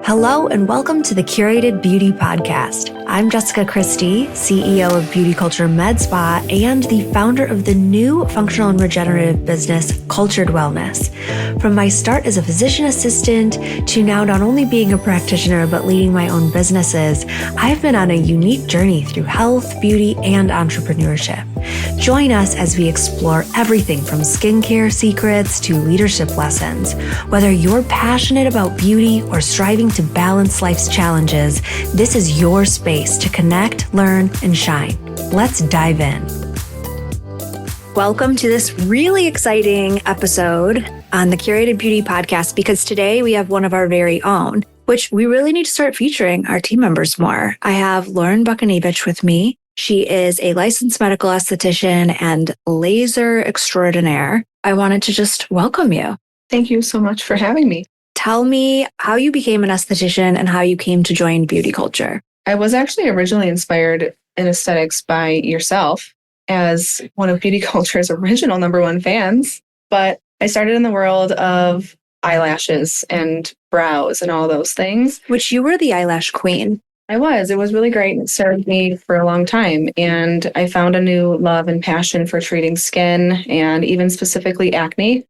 Hello and welcome to the Curated Beauty Podcast. I'm Jessica Christie, CEO of Beauty Culture Med Spa and the founder of the new functional and regenerative business, Cultured Wellness. From my start as a physician assistant to now not only being a practitioner but leading my own businesses, I've been on a unique journey through health, beauty, and entrepreneurship. Join us as we explore everything from skincare secrets to leadership lessons. Whether you're passionate about beauty or striving to balance life's challenges, this is your space to connect, learn, and shine. Let's dive in. Welcome to this really exciting episode on the Curated Beauty Podcast, because today we have one of our very own, which we really need to start featuring our team members more. I have Lauren Bokuniewicz with me. She is a licensed medical esthetician and laser extraordinaire. I wanted to just welcome you. Thank you so much for having me. Tell me how you became an esthetician and how you came to join Beauty Culture. I was actually originally inspired in aesthetics by yourself as one of Beauty Culture's original #1 fans. But I started in the world of eyelashes and brows and all those things. Which you were the eyelash queen. I was. It was really great. It served me for a long time. And I found a new love and passion for treating skin and even specifically acne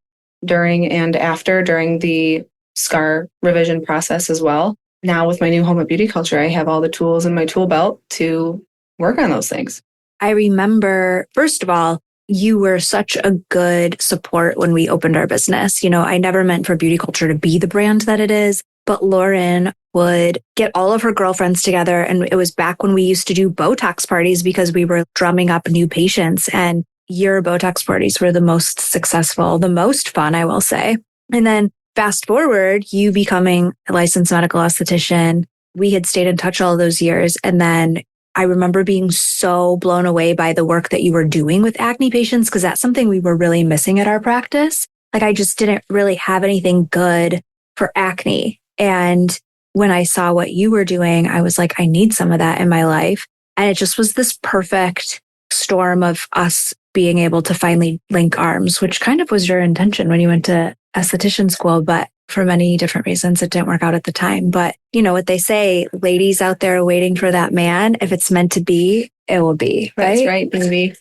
during the scar revision process as well. Now with my new home at Beauty Culture, I have all the tools in my tool belt to work on those things. I remember, first of all, you were such a good support when we opened our business. You know, I never meant for Beauty Culture to be the brand that it is, but Lauren would get all of her girlfriends together. And it was back when we used to do Botox parties because we were drumming up new patients. And your Botox parties were the most successful, the most fun, I will say. And then fast forward, you becoming a licensed medical esthetician. We had stayed in touch all those years. And then I remember being so blown away by the work that you were doing with acne patients, because that's something we were really missing at our practice. Like, I just didn't really have anything good for acne. And when I saw what you were doing, I was like, I need some of that in my life. And it just was this perfect storm of us being able to finally link arms, which kind of was your intention when you went to esthetician school, but for many different reasons, it didn't work out at the time. But you know what they say, ladies out there waiting for that man, if it's meant to be, it will be, right? That's right, baby.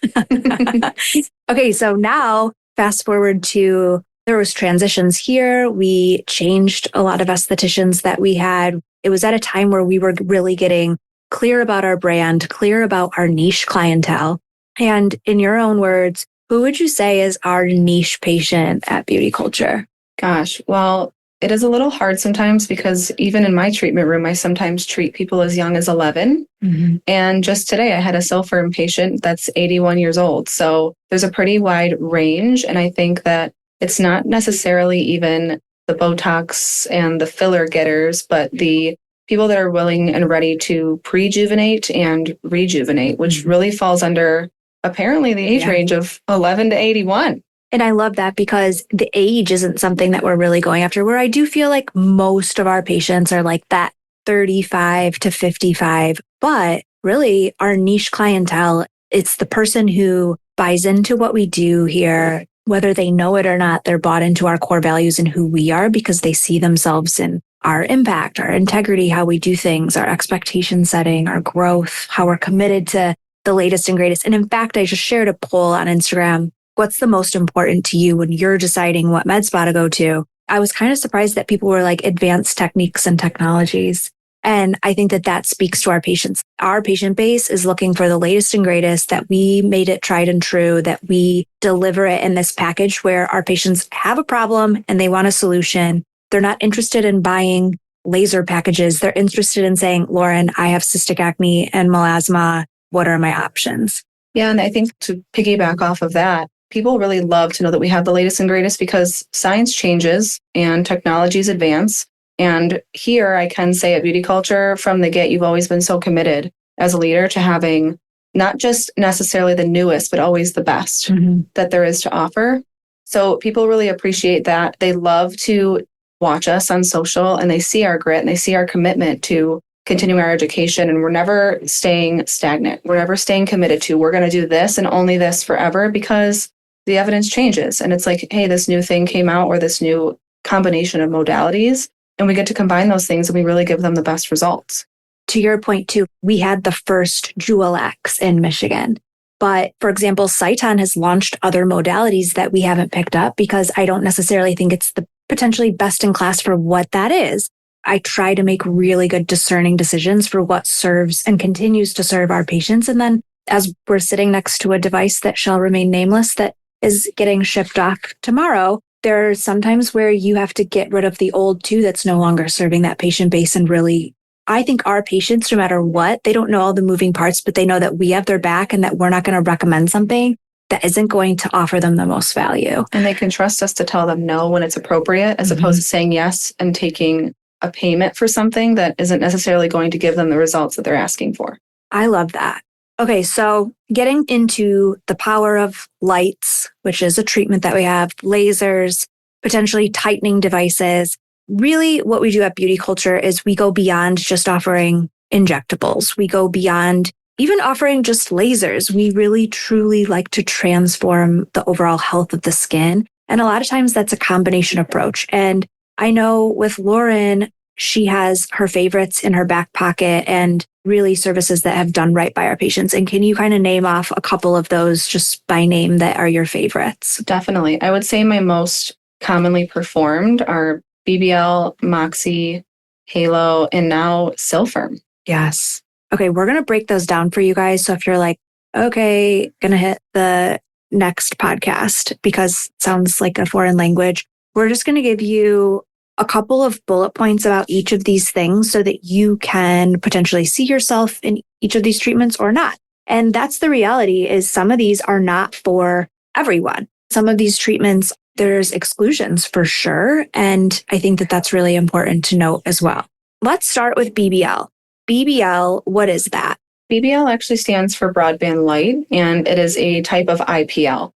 Okay, so now fast forward to, there was transitions here. We changed a lot of estheticians that we had. It was at a time where we were really getting clear about our brand, clear about our niche clientele. And in your own words, who would you say is our niche patient at Beauty Culture? Gosh, well, it is a little hard sometimes because even in my treatment room, I sometimes treat people as young as 11. Mm-hmm. And just today, I had a Silphirim patient that's 81 years old. So there's a pretty wide range. And I think that it's not necessarily even the Botox and the filler getters, but the people that are willing and ready to prejuvenate and rejuvenate, which really falls under apparently the age range of 11 to 81. And I love that because the age isn't something that we're really going after, where I do feel like most of our patients are like that 35 to 55. But really our niche clientele, it's the person who buys into what we do here, whether they know it or not. They're bought into our core values and who we are because they see themselves in our impact, our integrity, how we do things, our expectation setting, our growth, how we're committed to the latest and greatest. And in fact, I just shared a poll on Instagram. What's the most important to you when you're deciding what med spa to go to? I was kind of surprised that people were like advanced techniques and technologies. And I think that that speaks to our patients. Our patient base is looking for the latest and greatest, that we made it tried and true, that we deliver it in this package where our patients have a problem and they want a solution. They're not interested in buying laser packages. They're interested in saying, Lauren, I have cystic acne and melasma. What are my options? Yeah, and I think to piggyback off of that, people really love to know that we have the latest and greatest because science changes and technologies advance. And here I can say at Beauty Culture, from the get, you've always been so committed as a leader to having not just necessarily the newest, but always the best that there is to offer. So people really appreciate that. They love to watch us on social and they see our grit and they see our commitment to continuing our education. And we're never staying stagnant. We're never staying committed to, we're going to do this and only this forever, because the evidence changes. And it's like, hey, this new thing came out, or this new combination of modalities. And we get to combine those things and we really give them the best results. To your point too, we had the first Jewel X in Michigan. But for example, Sciton has launched other modalities that we haven't picked up because I don't necessarily think it's the potentially best in class for what that is. I try to make really good discerning decisions for what serves and continues to serve our patients. And then as we're sitting next to a device that shall remain nameless that is getting shipped off tomorrow, there are sometimes where you have to get rid of the old too that's no longer serving that patient base. And really, I think our patients, no matter what, they don't know all the moving parts, but they know that we have their back and that we're not going to recommend something that isn't going to offer them the most value. And they can trust us to tell them no when it's appropriate, as opposed to saying yes and taking a payment for something that isn't necessarily going to give them the results that they're asking for. I love that. Okay, so getting into the power of lights, which is a treatment that we have, lasers, potentially tightening devices. Really, what we do at Beauty Culture is we go beyond just offering injectables. We go beyond even offering just lasers. We really, truly like to transform the overall health of the skin. And a lot of times that's a combination approach. And I know with Lauren, she has her favorites in her back pocket and really services that have done right by our patients. And can you kind of name off a couple of those just by name that are your favorites? Definitely. I would say my most commonly performed are BBL, Moxie, Halo, and now Silfirm. Yes. Okay, we're going to break those down for you guys. So if you're like, okay, going to hit the next podcast because it sounds like a foreign language, we're just going to give you a couple of bullet points about each of these things so that you can potentially see yourself in each of these treatments or not. And that's the reality is some of these are not for everyone. Some of these treatments, there's exclusions for sure. And I think that that's really important to note as well. Let's start with BBL. BBL, what is that? BBL actually stands for broadband light, and it is a type of IPL.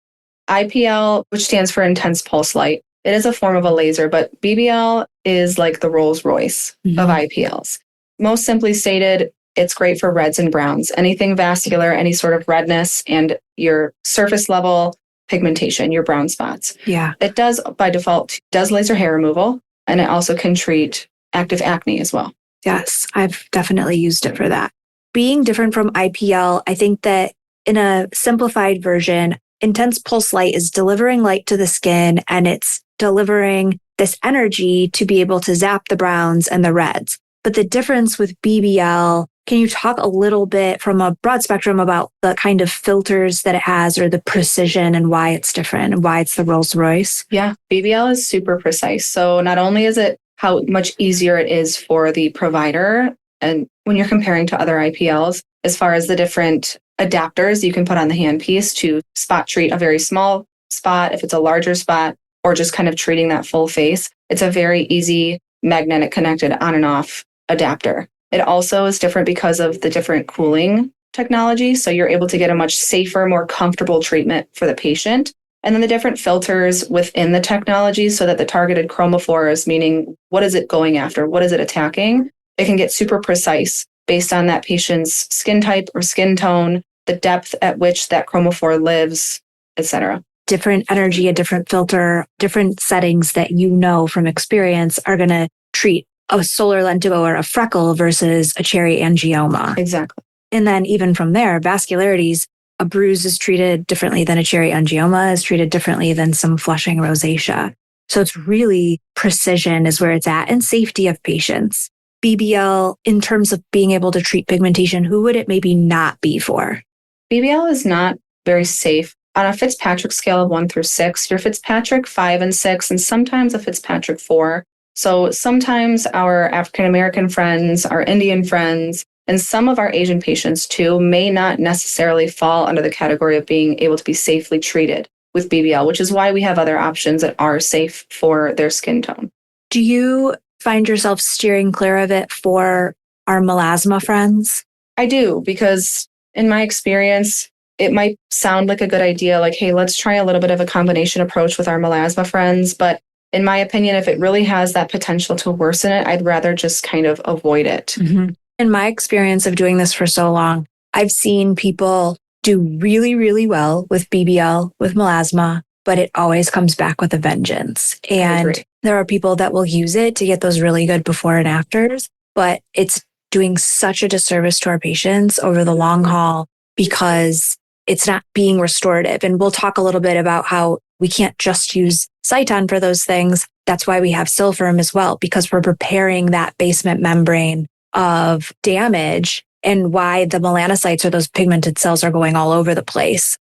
IPL, which stands for intense pulse light, it is a form of a laser, but BBL is like the Rolls Royce of IPLs. Most simply stated, it's great for reds and browns, anything vascular, any sort of redness, and your surface level pigmentation, your brown spots. Yeah. It does, by default, does laser hair removal, and it also can treat active acne as well. Yes, I've definitely used it for that. Being different from IPL, I think that in a simplified version, intense pulse light is delivering light to the skin and it's delivering this energy to be able to zap the browns and the reds. But the difference with BBL, can you talk a little bit from a broad spectrum about the kind of filters that it has or the precision and why it's different and why it's the Rolls Royce? Yeah, BBL is super precise. So not only is it how much easier it is for the provider, and when you're comparing to other IPLs, as far as the different adapters you can put on the handpiece to spot treat a very small spot, if it's a larger spot, or just kind of treating that full face, it's a very easy magnetic connected on and off adapter. It also is different because of the different cooling technology. So you're able to get a much safer, more comfortable treatment for the patient. And then the different filters within the technology so that the targeted chromophores, meaning what is it going after? What is it attacking? It can get super precise based on that patient's skin type or skin tone, the depth at which that chromophore lives, etc. Different energy, a different filter, different settings that you know from experience are going to treat a solar lentigo or a freckle versus a cherry angioma. Exactly. And then even from there, vascularities, a bruise is treated differently than a cherry angioma is treated differently than some flushing rosacea. So it's really precision is where it's at and safety of patients. BBL, in terms of being able to treat pigmentation, who would it maybe not be for? BBL is not very safe. On a Fitzpatrick scale of 1 through 6, your Fitzpatrick 5 and 6, and sometimes a Fitzpatrick 4. So sometimes our African-American friends, our Indian friends, and some of our Asian patients too may not necessarily fall under the category of being able to be safely treated with BBL, which is why we have other options that are safe for their skin tone. Do you find yourself steering clear of it for our melasma friends? I do, because in my experience, it might sound like a good idea, like, hey, let's try a little bit of a combination approach with our melasma friends. But in my opinion, if it really has that potential to worsen it, I'd rather just kind of avoid it. In my experience of doing this for so long, I've seen people do really, really well with BBL, with melasma, but it always comes back with a vengeance. And There are people that will use it to get those really good before and afters, but it's doing such a disservice to our patients over the long haul because it's not being restorative. And we'll talk a little bit about how we can't just use Cyton for those things. That's why we have Silpherm as well, because we're preparing that basement membrane of damage and why the melanocytes or those pigmented cells are going all over the place.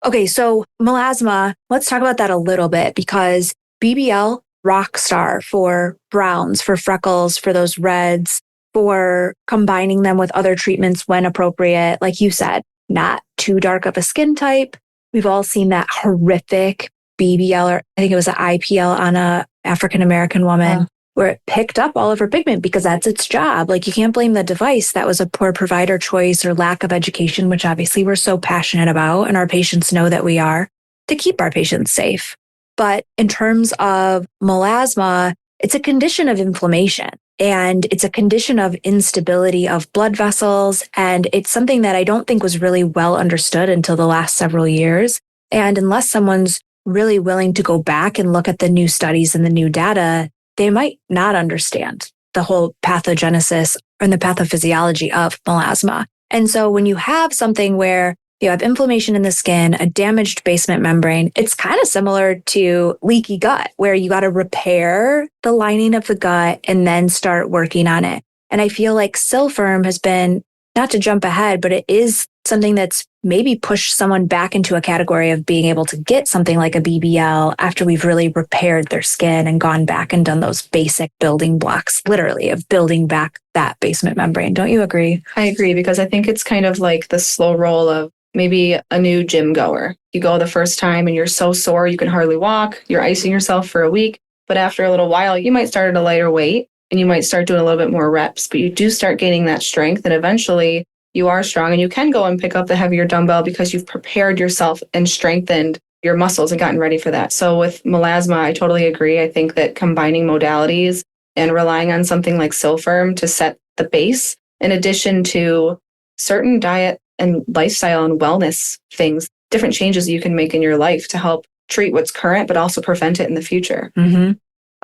Okay, so melasma, let's talk about that a little bit because BBL, rock star for browns, for freckles, for those reds, for combining them with other treatments when appropriate. Like you said, not too dark of a skin type. We've all seen that horrific BBL, or I think it was an IPL on a African-American woman, where it picked up all of her pigment because that's its job. Like you can't blame the device. That was a poor provider choice or lack of education, which obviously we're so passionate about. And our patients know that we are to keep our patients safe. But in terms of melasma, it's a condition of inflammation and it's a condition of instability of blood vessels. And it's something that I don't think was really well understood until the last several years. And unless someone's really willing to go back and look at the new studies and the new data, they might not understand the whole pathogenesis and the pathophysiology of melasma. And so when you have something where you have inflammation in the skin, a damaged basement membrane, it's kind of similar to leaky gut, where you got to repair the lining of the gut and then start working on it. And I feel like Silpherm has been, not to jump ahead, but it is something that's maybe pushed someone back into a category of being able to get something like a BBL after we've really repaired their skin and gone back and done those basic building blocks, literally, of building back that basement membrane. Don't you agree? I agree, because I think it's kind of like the slow roll of maybe a new gym goer. You go the first time and you're so sore you can hardly walk. You're icing yourself for a week. But after a little while, you might start at a lighter weight and you might start doing a little bit more reps. But you do start gaining that strength, and eventually you are strong and you can go and pick up the heavier dumbbell because you've prepared yourself and strengthened your muscles and gotten ready for that. So with melasma, I totally agree. I think that combining modalities and relying on something like Silpherm to set the base, in addition to certain diet and lifestyle and wellness things, different changes you can make in your life to help treat what's current, but also prevent it in the future. Mm-hmm.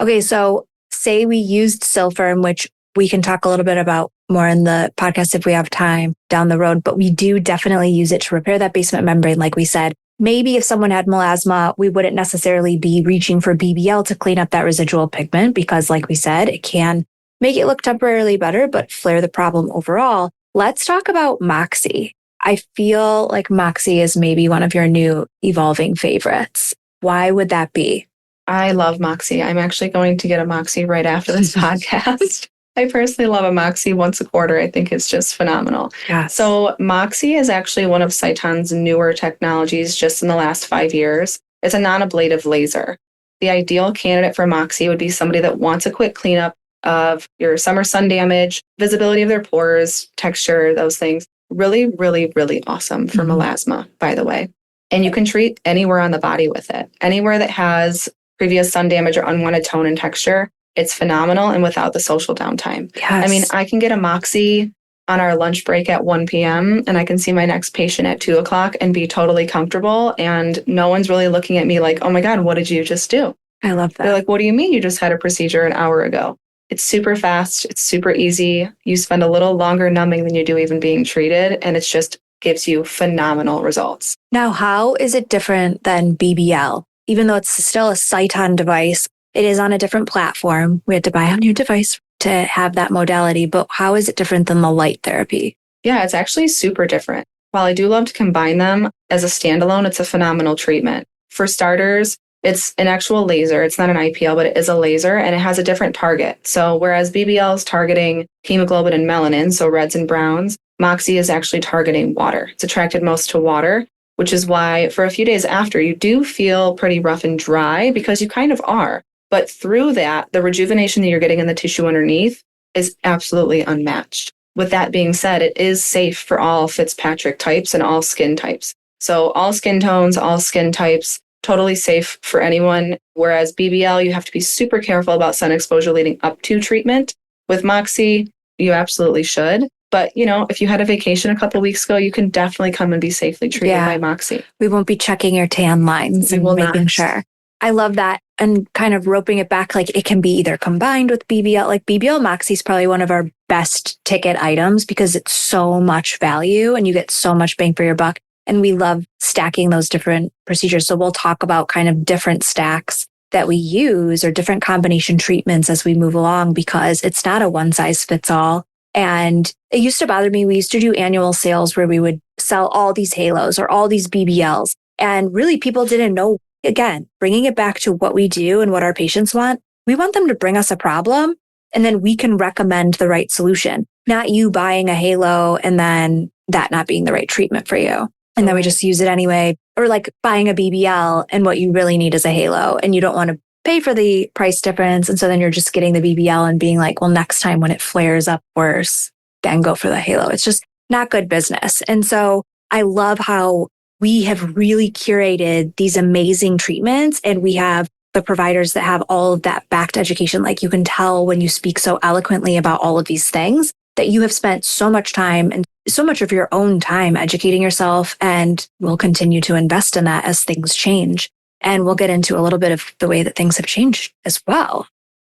Okay, so say we used Silpherm, which we can talk a little bit about more in the podcast if we have time down the road, but we do definitely use it to repair that basement membrane, like we said. Maybe if someone had melasma, we wouldn't necessarily be reaching for BBL to clean up that residual pigment because, like we said, it can make it look temporarily better, but flare the problem overall. Let's talk about Moxie. I feel like Moxie is maybe one of your new evolving favorites. Why would that be? I love Moxie. I'm actually going to get a Moxie right after this podcast. I personally love a Moxie once a quarter. I think it's just phenomenal. Yes. So Moxie is actually one of Cyton's newer technologies just in the last 5 years. It's a non-ablative laser. The ideal candidate for Moxie would be somebody that wants a quick cleanup of your summer sun damage, visibility of their pores, texture, those things. Really, really, really awesome for melasma, by the way. And you can treat anywhere on the body with it. Anywhere that has previous sun damage or unwanted tone and texture, it's phenomenal and without the social downtime. Yes. I mean, I can get a Moxie on our lunch break at 1 p.m. and I can see my next patient at 2 o'clock and be totally comfortable. And no one's really looking at me like, oh my God, what did you just do? I love that. They're like, what do you mean you just had a procedure an hour ago? It's super fast. It's super easy. You spend a little longer numbing than you do even being treated. And it just gives you phenomenal results. Now, how is it different than BBL? Even though it's still a Cyton device, it is on a different platform. We had to buy a new device to have that modality, but how is it different than the light therapy? Yeah, it's actually super different. While I do love to combine them as a standalone, it's a phenomenal treatment. For starters, it's an actual laser. It's not an IPL, but it is a laser and it has a different target. So whereas BBL is targeting hemoglobin and melanin, so reds and browns, Moxie is actually targeting water. It's attracted most to water, which is why for a few days after, you do feel pretty rough and dry because you kind of are. But through that, the rejuvenation that you're getting in the tissue underneath is absolutely unmatched. With that being said, it is safe for all Fitzpatrick types and all skin types. So all skin tones, all skin types, totally safe for anyone. Whereas BBL, you have to be super careful about sun exposure leading up to treatment. With Moxie, you absolutely should. But, you know, if you had a vacation a couple of weeks ago, you can definitely come and be safely treated by Moxie. We won't be checking your tan lines and making sure. I love that. and kind of roping it back, like it can be either combined with BBL. Like BBL Maxi is probably one of our best ticket items because it's so much value and you get so much bang for your buck. And we love stacking those different procedures. So we'll talk about kind of different stacks that we use or different combination treatments as we move along, because it's not a one size fits all. And it used to bother me. We used to do annual sales where we would sell all these halos or all these BBLs. And really people didn't know, again, bringing it back to what we do and what our patients want. We want them to bring us a problem and then we can recommend the right solution, not you buying a halo and then that not being the right treatment for you. And then we just use it anyway. Or like buying a BBL and what you really need is a halo and you don't want to pay for the price difference. And so then you're just getting the BBL and being like, well, next time when it flares up worse, then go for the halo. It's just not good business. And so I love how we have really curated these amazing treatments and we have the providers that have all of that backed education. Like you can tell when you speak so eloquently about all of these things that you have spent so much time and so much of your own time educating yourself, and will continue to invest in that as things change. And we'll get into a little bit of the way that things have changed as well.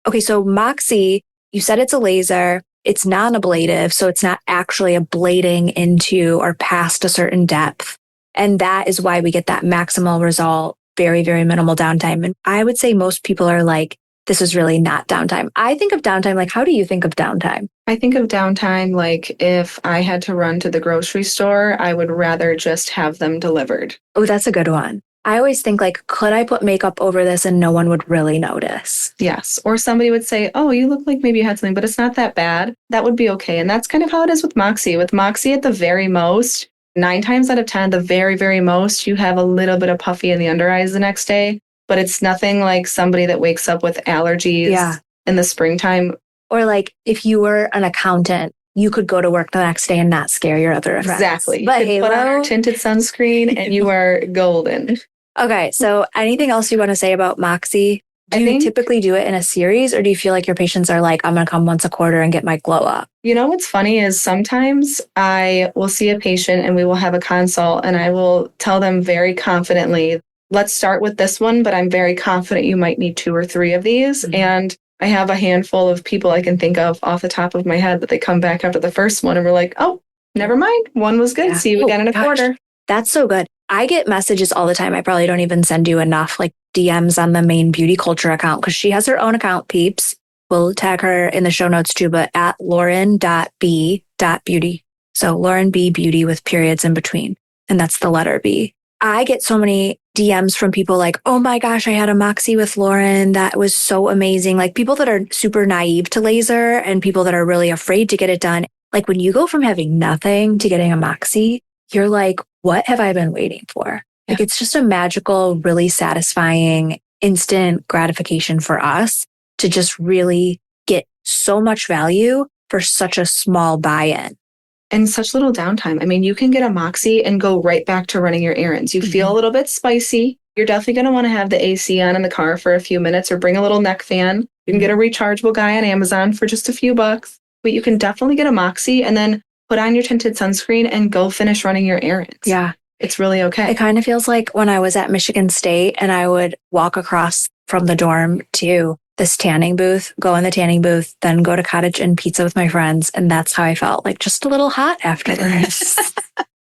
Okay, so Moxi, you said it's a laser. It's non-ablative, so it's not actually ablating into or past a certain depth. And that is why we get that maximal result, very, very minimal downtime. And I would say most people are like, this is really not downtime. I think of downtime, like, how do you think of downtime? I think of downtime like if I had to run to the grocery store, I would rather just have them delivered. Oh, that's a good one. I always think like, could I put makeup over this and no one would really notice? Yes. Or somebody would say, oh, you look like maybe you had something, but it's not that bad. That would be okay. And that's kind of how it is with Moxi. With Moxi, at the very most, 9 times out of 10, the very, very most, you have a little bit of puffy in the under eyes the next day. But it's nothing like somebody that wakes up with allergies in the springtime. Or like if you were an accountant, you could go to work the next day and not scare your other friends. Exactly. But you could put on our tinted sunscreen and you are golden. Okay, so anything else you want to say about Moxi? Do you typically do it in a series, or do you feel like your patients are like, I'm going to come once a quarter and get my glow up? You know what's funny is sometimes I will see a patient and we will have a consult and I will tell them very confidently, let's start with this one, but I'm very confident you might need 2 or 3 of these. Mm-hmm. And I have a handful of people I can think of off the top of my head that they come back after the first one and we're like, oh, never mind. One was good. Yeah. See you again in a quarter. That's so good. I get messages all the time. I probably don't even send you enough like DMs on the main Beauty Culture account because she has her own account, peeps. We'll tag her in the show notes too, but at lauren.b.beauty. So Lauren B. Beauty with periods in between. And that's the letter B. I get so many DMs from people like, oh my gosh, I had a Moxi with Lauren. That was so amazing. Like people that are super naive to laser and people that are really afraid to get it done. Like when you go from having nothing to getting a Moxi, you're like, what have I been waiting for? Like it's just a magical, really satisfying, instant gratification for us to just really get so much value for such a small buy-in. And such little downtime. I mean, you can get a Moxi and go right back to running your errands. You feel a little bit spicy. You're definitely going to want to have the AC on in the car for a few minutes or bring a little neck fan. You can get a rechargeable guy on Amazon for just a few bucks. But you can definitely get a Moxi and then put on your tinted sunscreen and go finish running your errands. Yeah. It's really okay. It kind of feels like when I was at Michigan State and I would walk across from the dorm to this tanning booth, go in the tanning booth, then go to Cottage and Pizza with my friends. And that's how I felt, like just a little hot afterwards.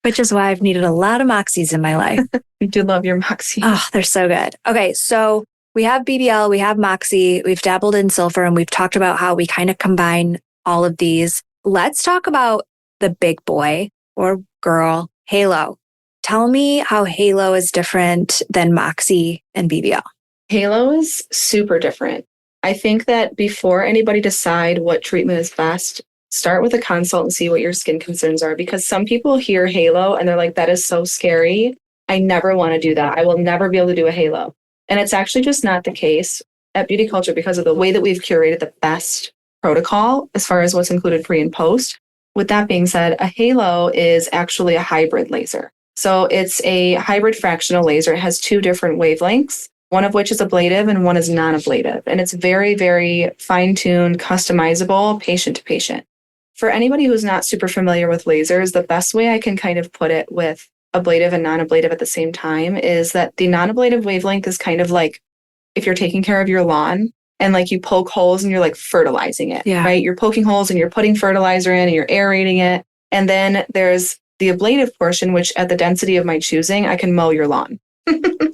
Which is why I've needed a lot of Moxis in my life. You do love your Moxi. Oh, they're so good. Okay, so we have BBL, we have Moxi, we've dabbled in Silver, and we've talked about how we kind of combine all of these. Let's talk about the big boy or girl, Halo. Tell me how Halo is different than Moxi and BBL. Halo is super different. I think that before anybody decide what treatment is best, start with a consult and see what your skin concerns are, because some people hear Halo and they're like, that is so scary. I never want to do that. I will never be able to do a Halo. And it's actually just not the case at Beauty Culture because of the way that we've curated the best protocol as far as what's included pre and post. With that being said, a Halo is actually a hybrid laser. So it's a hybrid fractional laser. It has 2 different wavelengths, one of which is ablative and one is non-ablative. And it's very, very fine-tuned, customizable, patient to patient. For anybody who's not super familiar with lasers, the best way I can kind of put it with ablative and non-ablative at the same time is that the non-ablative wavelength is kind of like if you're taking care of your lawn and like you poke holes and you're like fertilizing it, right? You're poking holes and you're putting fertilizer in and you're aerating it. And then there's the ablative portion, which at the density of my choosing, I can mow your lawn.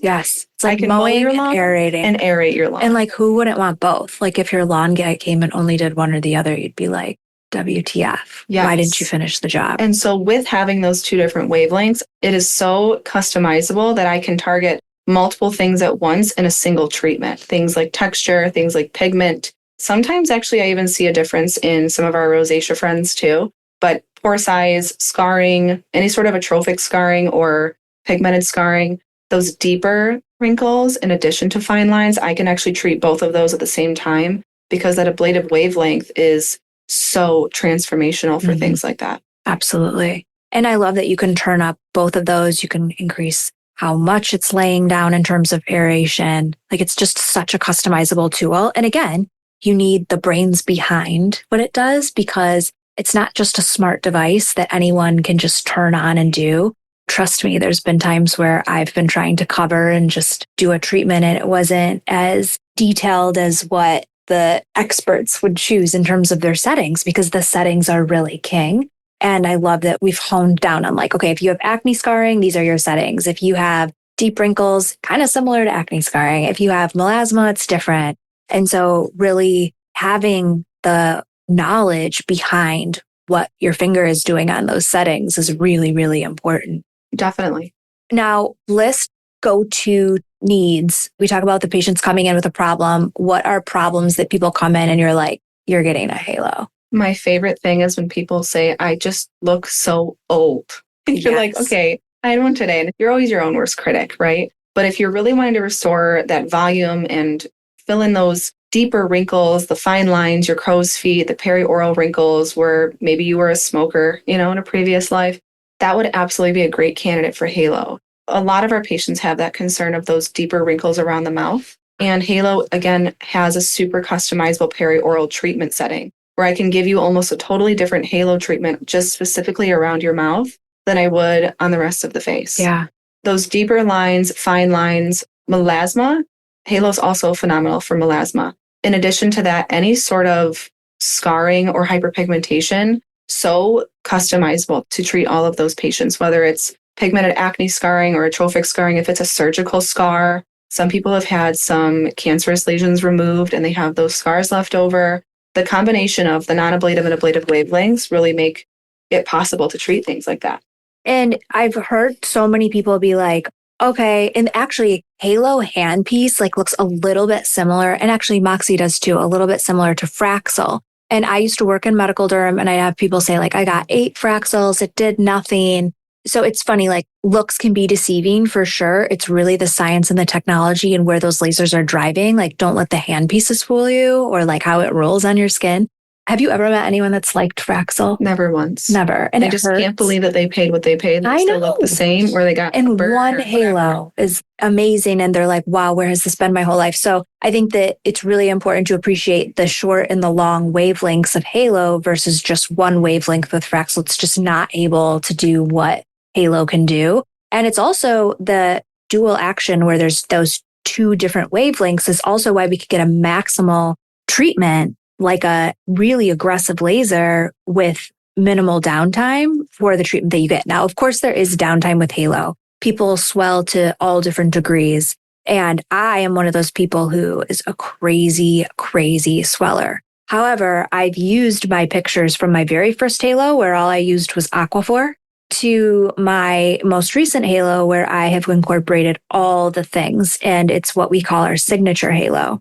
Yes. It's like I can mowing mow your and lawn aerating. and aerate your lawn. And like, who wouldn't want both? Like if your lawn guy came and only did one or the other, you'd be like, WTF. Yes. Why didn't you finish the job? And so with having those two different wavelengths, it is so customizable that I can target multiple things at once in a single treatment. Things like texture, things like pigment. Sometimes actually I even see a difference in some of our rosacea friends too. But pore size, scarring, any sort of atrophic scarring or pigmented scarring, those deeper wrinkles in addition to fine lines, I can actually treat both of those at the same time because that ablative wavelength is so transformational for things like that. Absolutely. And I love that you can turn up both of those. You can increase how much it's laying down in terms of aeration. Like it's just such a customizable tool. And again, you need the brains behind what it does because it's not just a smart device that anyone can just turn on and do. Trust me, there's been times where I've been trying to cover and just do a treatment and it wasn't as detailed as what the experts would choose in terms of their settings because the settings are really king. And I love that we've honed down on like, okay, if you have acne scarring, these are your settings. If you have deep wrinkles, kind of similar to acne scarring. If you have melasma, it's different. And so really having the knowledge behind what your finger is doing on those settings is really, really important. Definitely. Now, list go-to needs. We talk about the patients coming in with a problem. What are problems that people come in and you're like, you're getting a halo? My favorite thing is when people say, I just look so old. You're like, okay, I had one today. And you're always your own worst critic, right? But if you're really wanting to restore that volume and fill in those deeper wrinkles, the fine lines, your crow's feet, the perioral wrinkles where maybe you were a smoker, in a previous life, that would absolutely be a great candidate for halo. A lot of our patients have that concern of those deeper wrinkles around the mouth. And halo, again, has a super customizable perioral treatment setting where I can give you almost a totally different halo treatment just specifically around your mouth than I would on the rest of the face. Yeah. Those deeper lines, fine lines, melasma, halo is also phenomenal for melasma. In addition to that, any sort of scarring or hyperpigmentation, so customizable to treat all of those patients, whether it's pigmented acne scarring or atrophic scarring, if it's a surgical scar. Some people have had some cancerous lesions removed and they have those scars left over. The combination of the non-ablative and ablative wavelengths really make it possible to treat things like that. And I've heard so many people be like, okay, and actually halo handpiece like looks a little bit similar. And actually Moxie does too, a little bit similar to Fraxel. And I used to work in medical derm and I have people say like, I got 8 Fraxels, it did nothing. So it's funny, like looks can be deceiving for sure. It's really the science and the technology and where those lasers are driving. Like don't let the hand pieces fool you or like how it rolls on your skin. Have you ever met anyone that's liked Fraxel? Never once. Never. And I just can't believe that they paid what they paid. They still look the same or they got and one halo is amazing. And they're like, wow, where has this been my whole life? So I think that it's really important to appreciate the short and the long wavelengths of halo versus just one wavelength with Fraxel. It's just not able to do what halo can do. And it's also the dual action where there's those 2 different wavelengths is also why we could get a maximal treatment like a really aggressive laser with minimal downtime for the treatment that you get. Now, of course, there is downtime with halo. People swell to all different degrees. And I am one of those people who is a crazy, crazy sweller. However, I've used my pictures from my very first halo where all I used was Aquaphor to my most recent halo where I have incorporated all the things. And it's what we call our signature halo.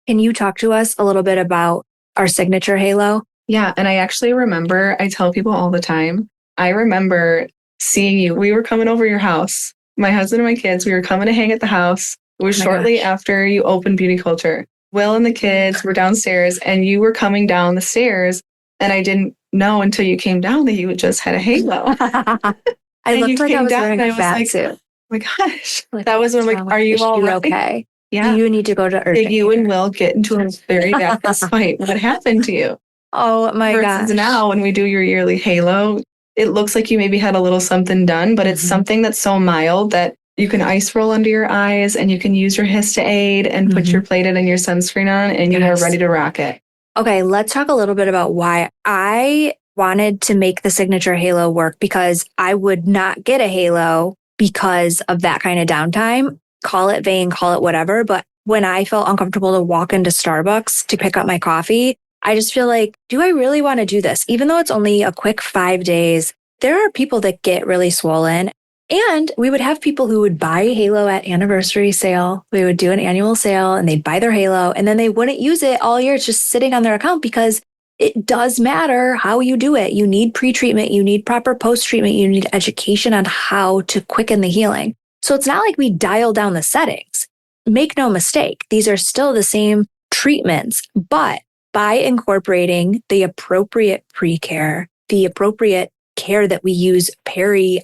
Can you talk to us a little bit about our signature halo? Yeah. And I actually remember, I tell people all the time, I remember seeing you. We were coming over your house. My husband and my kids, we were coming to hang at the house. It was shortly after you opened Beauty Culture. Will and the kids were downstairs and you were coming down the stairs. And I didn't know until you came down that you had just had a halo. I looked like I was wearing a fat suit. Oh my gosh. Like, that was when I'm like, are you all right? Okay? Yeah. You need to go to urgent Did you and Will get into a very bad fist fight? What happened to you? Oh my gosh. Versus now when we do your yearly halo, it looks like you maybe had a little something done, but it's something that's so mild that You can ice roll under your eyes and you can use your Histaid and put your Plated and your sunscreen on and you are ready to rock it. Okay, let's talk a little bit about why I wanted to make the signature halo work, because I would not get a halo because of that kind of downtime. Call it vain, call it whatever. But when I felt uncomfortable to walk into Starbucks to pick up my coffee, I just feel like, do I really want to do this? Even though it's only a quick 5 days, there are people that get really swollen. And we would have people who would buy a halo at anniversary sale. We would do an annual sale and they'd buy their halo and then they wouldn't use it all year. It's just sitting on their account, because it does matter how you do it. You need pre-treatment, you need proper post-treatment, you need education on how to quicken the healing. So it's not like we dial down the settings. Make no mistake, these are still the same treatments, but by incorporating the appropriate pre-care, the appropriate care that we use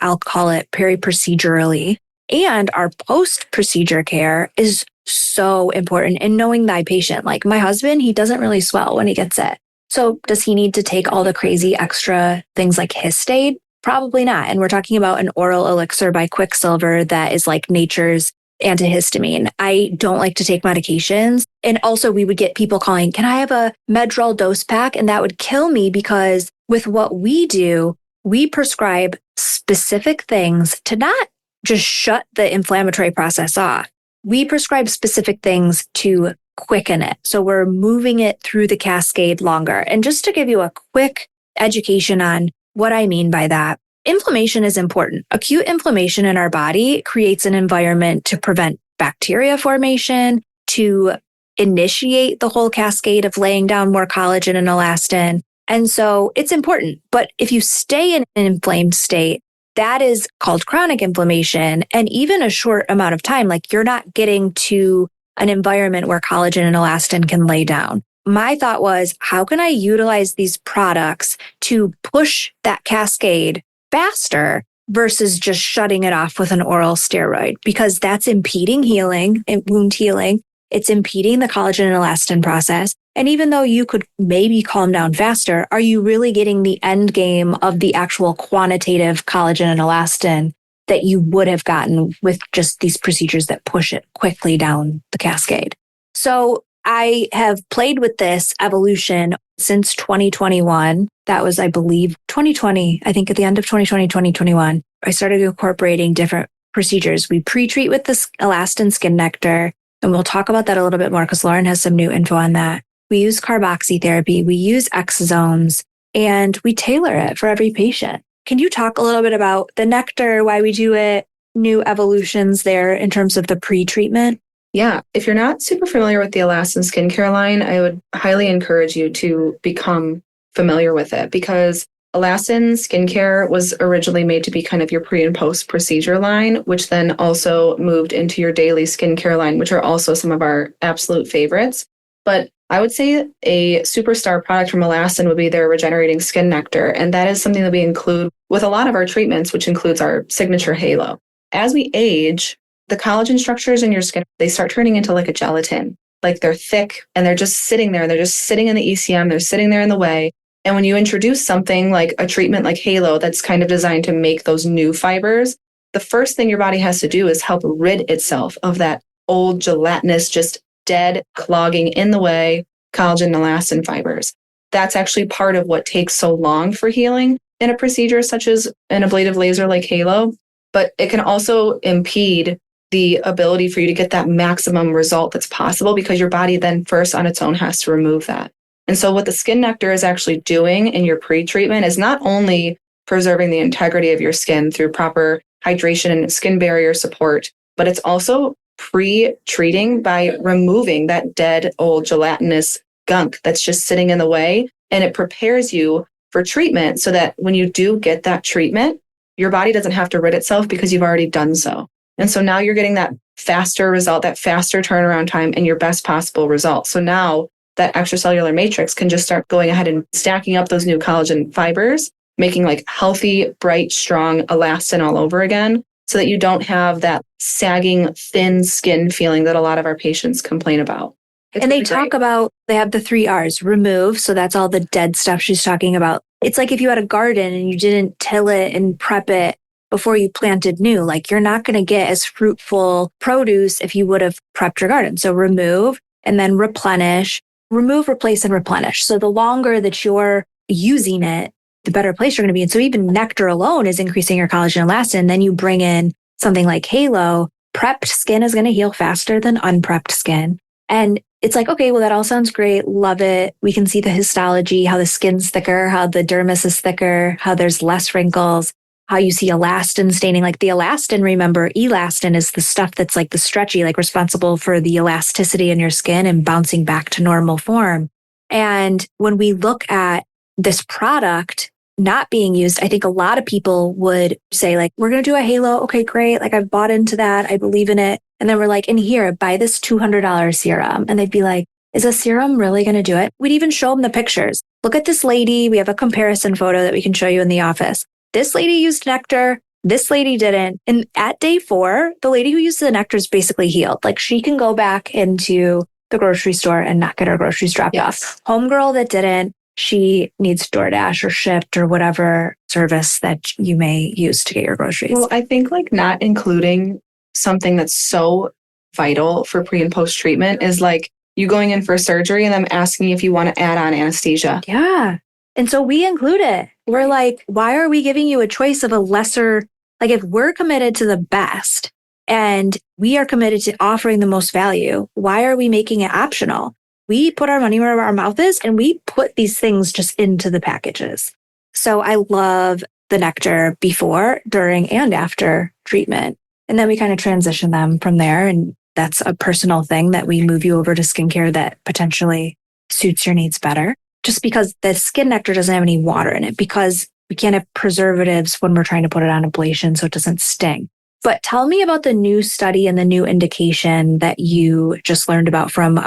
I'll call it peri-procedurally, and our post-procedure care is so important. And knowing thy patient, like my husband, he doesn't really swell when he gets it. So does he need to take all the crazy extra things like Histaid? Probably not. And we're talking about an oral elixir by Quicksilver that is like nature's antihistamine. I don't like to take medications. And also we would get people calling, can I have a Medrol dose pack? And that would kill me, because with what we do, we prescribe specific things to not just shut the inflammatory process off. We prescribe specific things to quicken it. So we're moving it through the cascade longer. And just to give you a quick education on what I mean by that, inflammation is important. Acute inflammation in our body creates an environment to prevent bacteria formation, to initiate the whole cascade of laying down more collagen and elastin. And so it's important. But if you stay in an inflamed state, that is called chronic inflammation. And even a short amount of time, like you're not getting to an environment where collagen and elastin can lay down. My thought was, how can I utilize these products to push that cascade faster versus just shutting it off with an oral steroid? Because that's impeding healing and wound healing. It's impeding the collagen and elastin process. And even though you could maybe calm down faster, are you really getting the end game of the actual quantitative collagen and elastin that you would have gotten with just these procedures that push it quickly down the cascade? So I have played with this evolution since 2021. That was, I believe, 2020. I think at the end of 2020, 2021, I started incorporating different procedures. We pre-treat with this elastin skin nectar, and we'll talk about that a little bit more because Lauren has some new info on that. We use carboxytherapy, we use exosomes, and we tailor it for every patient. Can you talk a little bit about the nectar, why we do it, new evolutions there in terms of the pre-treatment? Yeah. If you're not super familiar with the elastin skincare line, I would highly encourage you to become familiar with it, because elastin skincare was originally made to be kind of your pre and post procedure line, which then also moved into your daily skincare line, which are also some of our absolute favorites. But I would say a superstar product from elastin would be their regenerating skin nectar. And that is something that we include with a lot of our treatments, which includes our signature halo. As we age, the collagen structures in your skin, they start turning into like a gelatin. Like they're thick and they're just sitting there. They're just sitting in the ECM. They're sitting there in the way. And when you introduce something like a treatment like Halo that's kind of designed to make those new fibers, the first thing your body has to do is help rid itself of that old gelatinous, just dead, clogging in the way collagen and elastin fibers. That's actually part of what takes so long for healing in a procedure such as an ablative laser like Halo. But it can also impede the ability for you to get that maximum result that's possible, because your body then first on its own has to remove that. And so what the skin nectar is actually doing in your pre-treatment is not only preserving the integrity of your skin through proper hydration and skin barrier support, but it's also pre-treating by removing that dead old gelatinous gunk that's just sitting in the way. And it prepares you for treatment so that when you do get that treatment, your body doesn't have to rid itself because you've already done so. And so now you're getting that faster result, that faster turnaround time and your best possible result. So now that extracellular matrix can just start going ahead and stacking up those new collagen fibers, making like healthy, bright, strong elastin all over again, so that you don't have that sagging, thin skin feeling that a lot of our patients complain about. And they talk about, they have the 3 R's, remove. So that's all the dead stuff she's talking about. It's like if you had a garden and you didn't till it and prep it before you planted new. Like you're not going to get as fruitful produce if you would have prepped your garden. So remove and then replenish, remove, replace, and replenish. So the longer that you're using it, the better place you're going to be. And so even nectar alone is increasing your collagen and elastin. Then you bring in something like Halo, prepped skin is going to heal faster than unprepped skin. And it's like, okay, well, that all sounds great. Love it. We can see the histology, how the skin's thicker, how the dermis is thicker, how there's less wrinkles, how you see elastin staining. Like the elastin, remember, elastin is the stuff that's like the stretchy, like responsible for the elasticity in your skin and bouncing back to normal form. And when we look at this product not being used, I think a lot of people would say like, we're going to do a Halo. Okay, great. Like I've bought into that. I believe in it. And then we're like, in here, buy this $200 serum. And they'd be like, is a serum really going to do it? We'd even show them the pictures. Look at this lady. We have a comparison photo that we can show you in the office. This lady used nectar. This lady didn't. And at day 4, the lady who used the nectar is basically healed. Like she can go back into the grocery store and not get her groceries dropped off. Homegirl that didn't, she needs DoorDash or Shipt or whatever service that you may use to get your groceries. Well, I think like not including something that's so vital for pre and post treatment is like you going in for surgery and them asking if you want to add on anesthesia. Yeah. And so we include it. We're like, why are we giving you a choice of a lesser, like if we're committed to the best and we are committed to offering the most value, why are we making it optional? We put our money where our mouth is and we put these things just into the packages. So I love the nectar before, during, and after treatment. And then we kind of transition them from there. And that's a personal thing that we move you over to skincare that potentially suits your needs better. Just because the skin nectar doesn't have any water in it, because we can't have preservatives when we're trying to put it on ablation so it doesn't sting. But tell me about the new study and the new indication that you just learned about from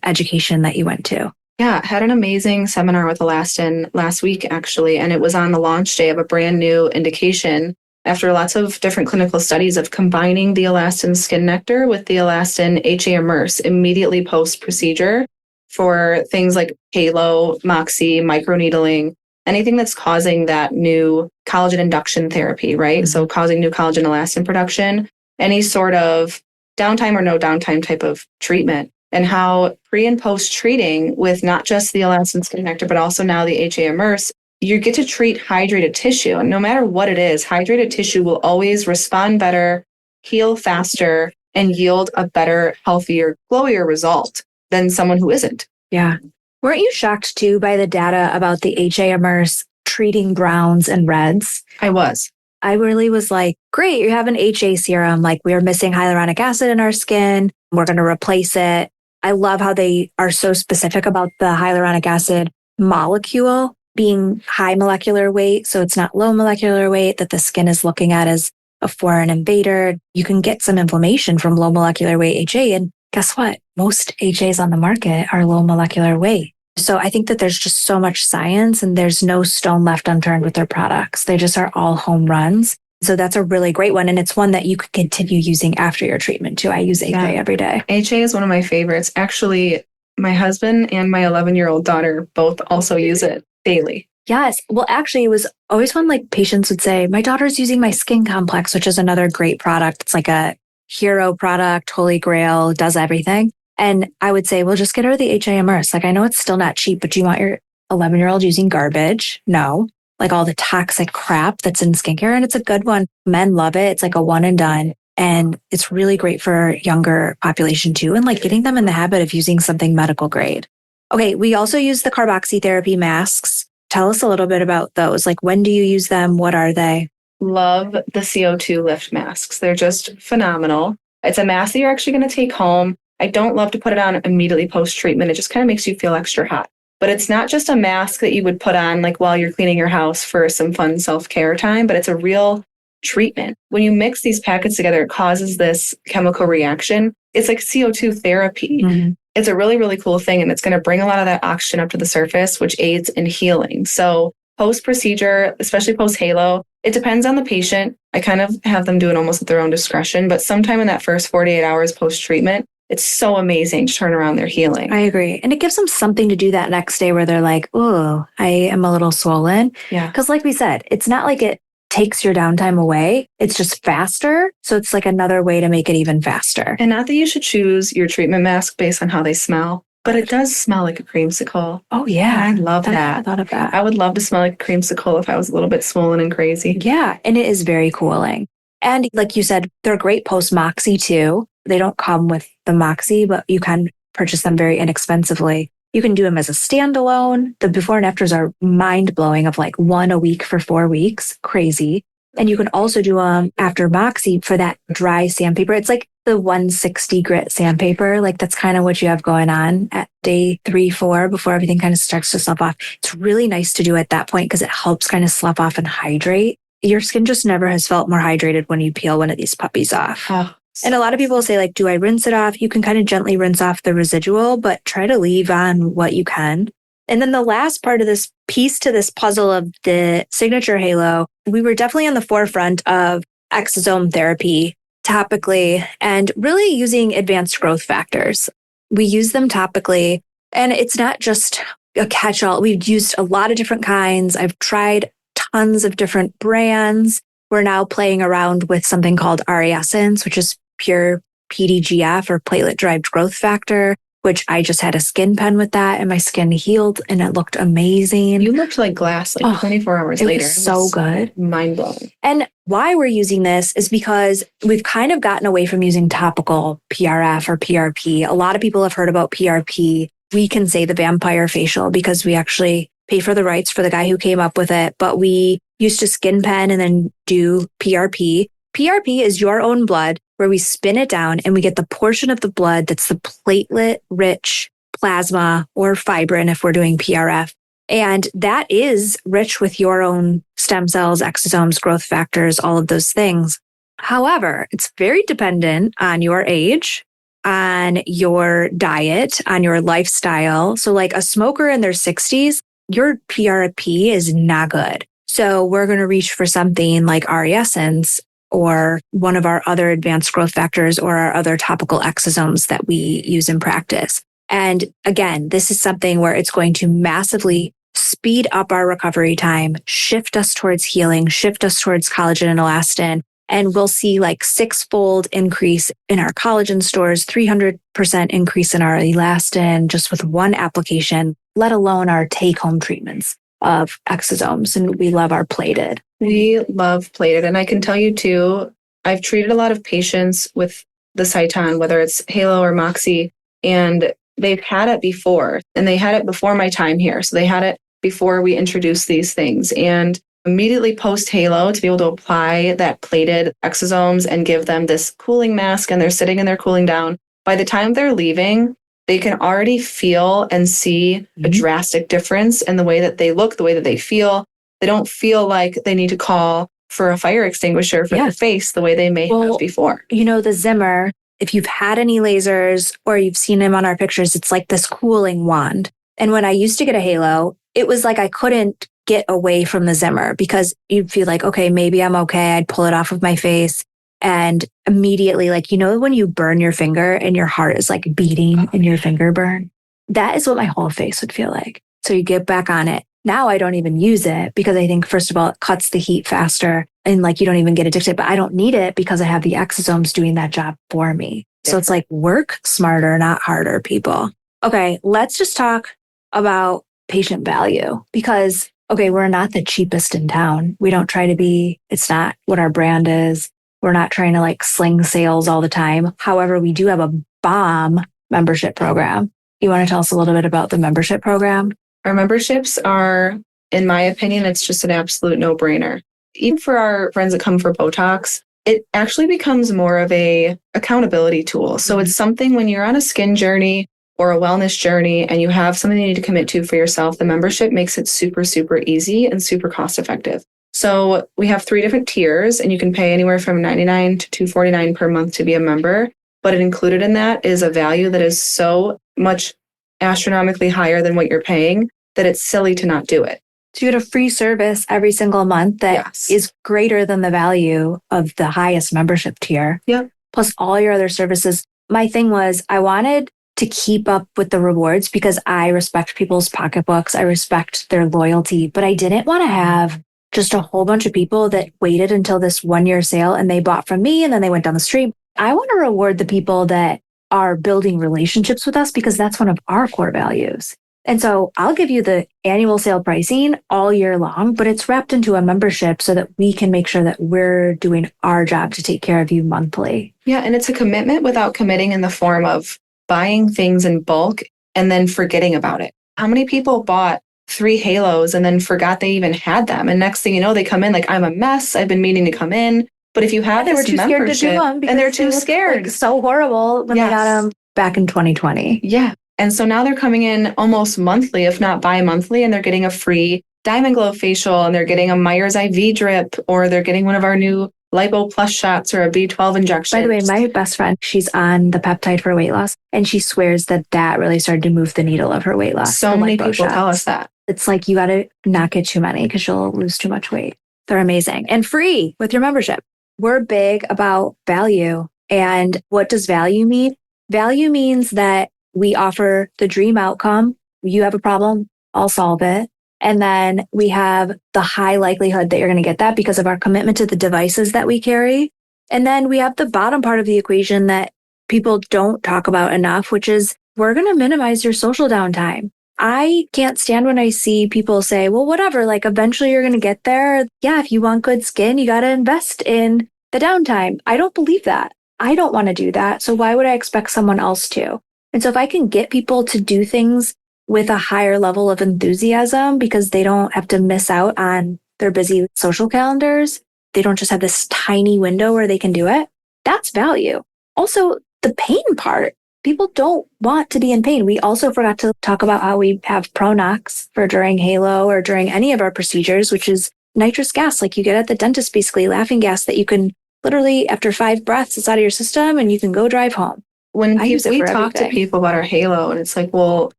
education that you went to. Yeah, I had an amazing seminar with Elastin last week, actually, and it was on the launch day of a brand new indication after lots of different clinical studies of combining the Elastin Skin Nectar with the Elastin HA Immerse immediately post-procedure for things like halo, moxie, microneedling, anything that's causing that new collagen induction therapy, right? Mm-hmm. So causing new collagen elastin production, any sort of downtime or no downtime type of treatment, and how pre and post treating with not just the Elastin Skin Nectar, but also now the HA Immerse, you get to treat hydrated tissue. And no matter what it is, hydrated tissue will always respond better, heal faster, and yield a better, healthier, glowier result than someone who isn't. Yeah. Weren't you shocked too by the data about the HA Immerse treating browns and reds? I was. I really was like, great, you have an HA serum. Like we are missing hyaluronic acid in our skin. We're going to replace it. I love how they are so specific about the hyaluronic acid molecule being high molecular weight. So it's not low molecular weight that the skin is looking at as a foreign invader. You can get some inflammation from low molecular weight HA. And guess what? Most HAs on the market are low molecular weight. So I think that there's just so much science and there's no stone left unturned with their products. They just are all home runs. So that's a really great one. And it's one that you could continue using after your treatment too. I use HA every day. HA is one of my favorites. Actually, my husband and my 11-year-old daughter both also use it daily. Yes. Well, actually, it was always when like patients would say, my daughter's using my skin complex, which is another great product. It's like a hero product, holy grail, does everything. And I would say, well, just get her the HA Immerse. Like, I know it's still not cheap, but do you want your 11-year-old using garbage? No. Like all the toxic crap that's in skincare. And it's a good one. Men love it. It's like a one and done. And it's really great for younger population too. And like getting them in the habit of using something medical grade. Okay. We also use the carboxytherapy masks. Tell us a little bit about those. Like when do you use them? What are they? Love the CO2 lift masks. They're just phenomenal. It's a mask that you're actually going to take home. I don't love to put it on immediately post-treatment. It just kind of makes you feel extra hot. But it's not just a mask that you would put on like while you're cleaning your house for some fun self-care time, but it's a real treatment. When you mix these packets together, it causes this chemical reaction. It's like CO2 therapy. Mm-hmm. It's a really, really cool thing. And it's going to bring a lot of that oxygen up to the surface, which aids in healing. So post-procedure, especially post-halo, it depends on the patient. I kind of have them do it almost at their own discretion, but sometime in that first 48 hours post-treatment, it's so amazing to turn around their healing. I agree. And it gives them something to do that next day where they're like, oh, I am a little swollen. Yeah. Because like we said, it's not like it takes your downtime away. It's just faster. So it's like another way to make it even faster. And not that you should choose your treatment mask based on how they smell, but it does smell like a creamsicle. Oh, yeah. And I love that. I thought of that. I would love to smell like a creamsicle if I was a little bit swollen and crazy. Yeah. And it is very cooling. And like you said, they're great post-moxie too. They don't come with the moxie, but you can purchase them very inexpensively. You can do them as a standalone. The before and afters are mind blowing of like 1 a week for 4 weeks. Crazy. And you can also do them after moxie for that dry sandpaper. It's like the 160 grit sandpaper. Like that's kind of what you have going on at day 3, 4 before everything kind of starts to slough off. It's really nice to do at that point because it helps kind of slough off and hydrate. Your skin just never has felt more hydrated when you peel one of these puppies off. Oh. And a lot of people say, like, do I rinse it off? You can kind of gently rinse off the residual, but try to leave on what you can. And then the last part of this piece to this puzzle of the signature halo, we were definitely on the forefront of exosome therapy topically and really using advanced growth factors. We use them topically, and it's not just a catch-all. We've used a lot of different kinds. I've tried tons of different brands. We're now playing around with something called Essence, which is pure PDGF or platelet-derived growth factor, which I just had a skin pen with that and my skin healed and it looked amazing. You looked like glass like 24 hours later. It was so good. Mind-blowing. And why we're using this is because we've kind of gotten away from using topical PRF or PRP. A lot of people have heard about PRP. We can say the vampire facial because we actually pay for the rights for the guy who came up with it, but we used to skin pen and then do PRP. PRP is your own blood where we spin it down and we get the portion of the blood that's the platelet-rich plasma or fibrin if we're doing PRF. And that is rich with your own stem cells, exosomes, growth factors, all of those things. However, it's very dependent on your age, on your diet, on your lifestyle. So like a smoker in their 60s, your PRP is not good. So we're going to reach for something like Essence or one of our other advanced growth factors or our other topical exosomes that we use in practice. And again, this is something where it's going to massively speed up our recovery time, shift us towards healing, shift us towards collagen and elastin. And we'll see like 6-fold increase in our collagen stores, 300% increase in our elastin just with one application, let alone our take-home treatments of exosomes. And we love our plated. We love plated. And I can tell you too, I've treated a lot of patients with the Cyton, whether it's Halo or Moxie, and they've had it before. And they had it before my time here. So they had it before we introduced these things. And immediately post Halo, to be able to apply that plated exosomes and give them this cooling mask, and they're sitting and they're cooling down. By the time they're leaving, they can already feel and see a drastic difference in the way that they look, the way that they feel. They don't feel like they need to call for a fire extinguisher for their face the way they may have before. You know, the Zimmer, if you've had any lasers or you've seen him on our pictures, it's like this cooling wand. And when I used to get a Halo, it was like I couldn't get away from the Zimmer because you'd feel like, okay, maybe I'm okay. I'd pull it off of my face. And immediately, like, you know, when you burn your finger and your heart is like beating in your finger burn, that is what my whole face would feel like. So you get back on it. Now I don't even use it because I think, first of all, it cuts the heat faster and like you don't even get addicted, but I don't need it because I have the exosomes doing that job for me. So it's like work smarter, not harder, people. Okay, let's just talk about patient value because, okay, we're not the cheapest in town. We don't try to be, it's not what our brand is. We're not trying to like sling sales all the time. However, we do have a bomb membership program. You want to tell us a little bit about the membership program? Our memberships are, in my opinion, it's just an absolute no-brainer. Even for our friends that come for Botox, it actually becomes more of a accountability tool. So it's something when you're on a skin journey or a wellness journey and you have something you need to commit to for yourself, the membership makes it super, super easy and super cost effective. So we have 3 different tiers and you can pay anywhere from $99 to $249 per month to be a member. But included in that is a value that is so much astronomically higher than what you're paying that it's silly to not do it. So you get a free service every single month that is greater than the value of the highest membership tier. Yep. Plus all your other services. My thing was I wanted to keep up with the rewards because I respect people's pocketbooks. I respect their loyalty, but I didn't want to have just a whole bunch of people that waited until this 1 year sale and they bought from me and then they went down the street. I want to reward the people that are building relationships with us because that's one of our core values. And so I'll give you the annual sale pricing all year long, but it's wrapped into a membership so that we can make sure that we're doing our job to take care of you monthly. Yeah. And it's a commitment without committing in the form of buying things in bulk and then forgetting about it. How many people bought 3 halos and then forgot they even had them? And next thing you know, they come in like, I'm a mess. I've been meaning to come in. But if you have they were this too scared to do membership, them and they're too scared. Like so horrible when they got them back in 2020. Yeah. And so now they're coming in almost monthly, if not bi-monthly, and they're getting a free Diamond Glow facial, and they're getting a Myers IV drip, or they're getting one of our new Lipo Plus shots or a B12 injection. By the way, my best friend, she's on the peptide for weight loss, and she swears that really started to move the needle of her weight loss. So many people tell us that. It's like you got to not get too many because you'll lose too much weight. They're amazing and free with your membership. We're big about value. And what does value mean? Value means that we offer the dream outcome. You have a problem, I'll solve it. And then we have the high likelihood that you're going to get that because of our commitment to the devices that we carry. And then we have the bottom part of the equation that people don't talk about enough, which is we're going to minimize your social downtime. I can't stand when I see people say, well, whatever, like eventually you're going to get there. Yeah, if you want good skin, you got to invest in the downtime. I don't believe that. I don't want to do that. So why would I expect someone else to? And so if I can get people to do things with a higher level of enthusiasm because they don't have to miss out on their busy social calendars, they don't just have this tiny window where they can do it, that's value. Also, the pain part. People don't want to be in pain. We also forgot to talk about how we have Pronox for during Halo or during any of our procedures, which is nitrous gas like you get at the dentist, basically laughing gas that you can literally, after 5 breaths, it's out of your system and you can go drive home. When we talk to people about our Halo and it's like, well,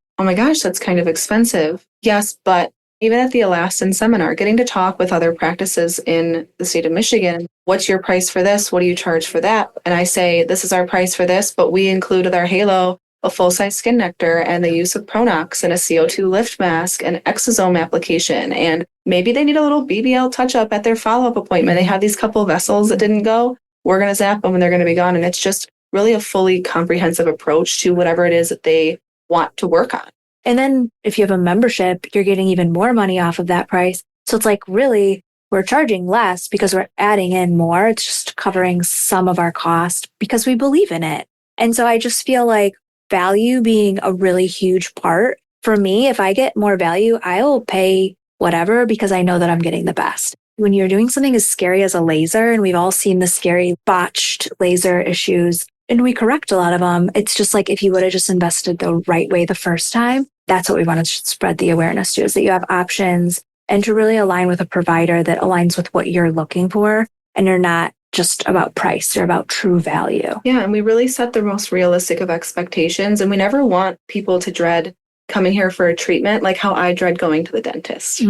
oh my gosh, that's kind of expensive. Yes, but even at the Elastin seminar, getting to talk with other practices in the state of Michigan, what's your price for this? What do you charge for that? And I say, this is our price for this, but we include with our Halo a full-size skin nectar and the use of Pronox and a CO2 lift mask and exosome application. And maybe they need a little BBL touch-up at their follow-up appointment. They have these couple vessels that didn't go. We're going to zap them and they're going to be gone. And it's just really a fully comprehensive approach to whatever it is that they want to work on. And then if you have a membership, you're getting even more money off of that price. So it's like, really, we're charging less because we're adding in more. It's just covering some of our cost because we believe in it. And so I just feel like value being a really huge part for me, if I get more value, I will pay whatever because I know that I'm getting the best. When you're doing something as scary as a laser, and we've all seen the scary botched laser issues, and we correct a lot of them. It's just like if you would have just invested the right way the first time, that's what we want to spread the awareness to, is that you have options and to really align with a provider that aligns with what you're looking for. And you're not just about price, you're about true value. Yeah. And we really set the most realistic of expectations. And we never want people to dread coming here for a treatment like how I dread going to the dentist.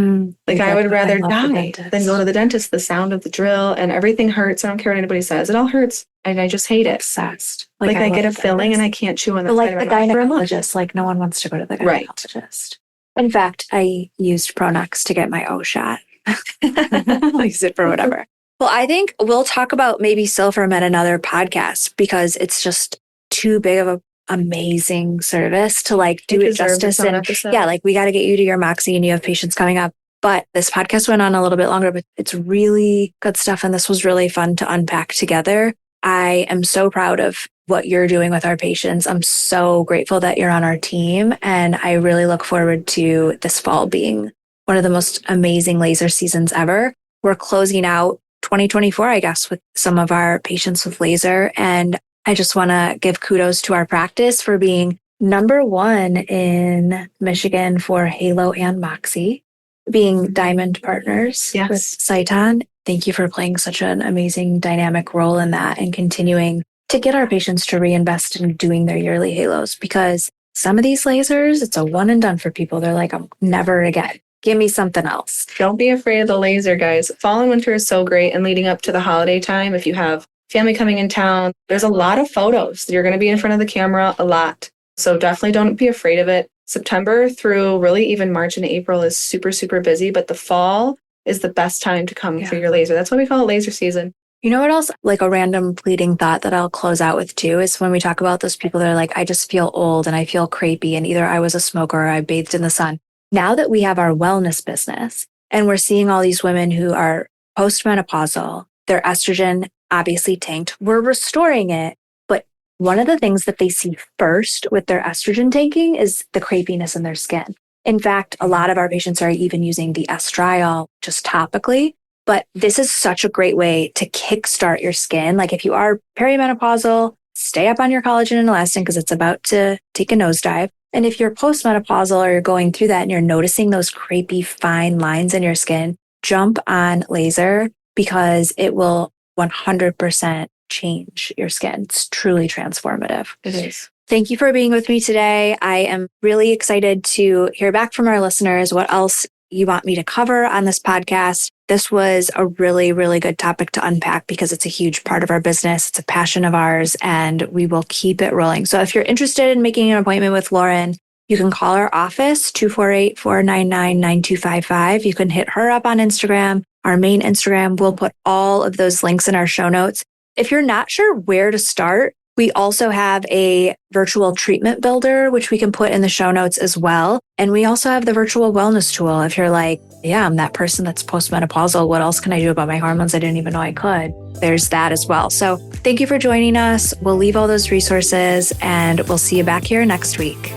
Like I would rather die than go to the dentist. The sound of the drill and everything hurts. I don't care what anybody says. It all hurts. And I just hate it. Obsessed. Like I get a filling and I can't chew on the like the gynecologist. Like no one wants to go to the gynecologist. Right. In fact, I used Pronox to get my O shot. I use it for whatever. Well, I think we'll talk about maybe Silphium at another podcast because it's just too big of a amazing service to like do it justice. And yeah, like we got to get you to your Moxie and you have patients coming up. But this podcast went on a little bit longer, but it's really good stuff. And this was really fun to unpack together. I am so proud of what you're doing with our patients. I'm so grateful that you're on our team. And I really look forward to this fall being one of the most amazing laser seasons ever. We're closing out 2024, I guess, with some of our patients with laser. And I just want to give kudos to our practice for being #1 in Michigan for Halo and Moxie, being diamond partners with Sciton. Thank you for playing such an amazing dynamic role in that and continuing to get our patients to reinvest in doing their yearly halos, because some of these lasers, it's a one and done for people. They're like, I'm never again. Give me something else. Don't be afraid of the laser, guys. Fall and winter is so great. And leading up to the holiday time, if you have family coming in town, there's a lot of photos. You're going to be in front of the camera a lot. So definitely don't be afraid of it. September through really even March and April is super, super busy. But the fall, is the best time to come for your laser. That's why we call it laser season. You know what else? Like a random fleeting thought that I'll close out with too is when we talk about those people that are like, I just feel old and I feel crepey and either I was a smoker or I bathed in the sun. Now that we have our wellness business and we're seeing all these women who are postmenopausal, their estrogen obviously tanked, we're restoring it. But one of the things that they see first with their estrogen tanking is the crepiness in their skin. In fact, a lot of our patients are even using the estriol just topically. But this is such a great way to kickstart your skin. Like if you are perimenopausal, stay up on your collagen and elastin because it's about to take a nosedive. And if you're postmenopausal or you're going through that and you're noticing those crepey fine lines in your skin, jump on laser because it will 100% change your skin. It's truly transformative. It is. Thank you for being with me today. I am really excited to hear back from our listeners what else you want me to cover on this podcast. This was a really, really good topic to unpack because it's a huge part of our business. It's a passion of ours and we will keep it rolling. So if you're interested in making an appointment with Lauren, you can call our office, 248-499-9255. You can hit her up on Instagram, our main Instagram. We'll put all of those links in our show notes. If you're not sure where to start, we also have a virtual treatment builder, which we can put in the show notes as well. And we also have the virtual wellness tool. If you're like, yeah, I'm that person that's postmenopausal. What else can I do about my hormones? I didn't even know I could. There's that as well. So thank you for joining us. We'll leave all those resources and we'll see you back here next week.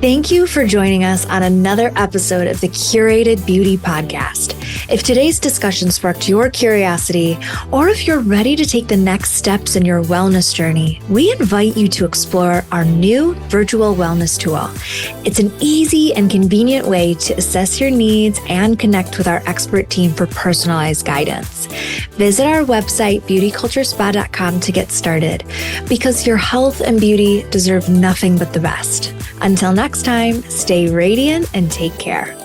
Thank you for joining us on another episode of the Curated Beauty Podcast. If today's discussion sparked your curiosity, or if you're ready to take the next steps in your wellness journey, we invite you to explore our new virtual wellness tool. It's an easy and convenient way to assess your needs and connect with our expert team for personalized guidance. Visit our website, beautyculturespa.com, to get started, because your health and beauty deserve nothing but the best. Until next time, stay radiant and take care.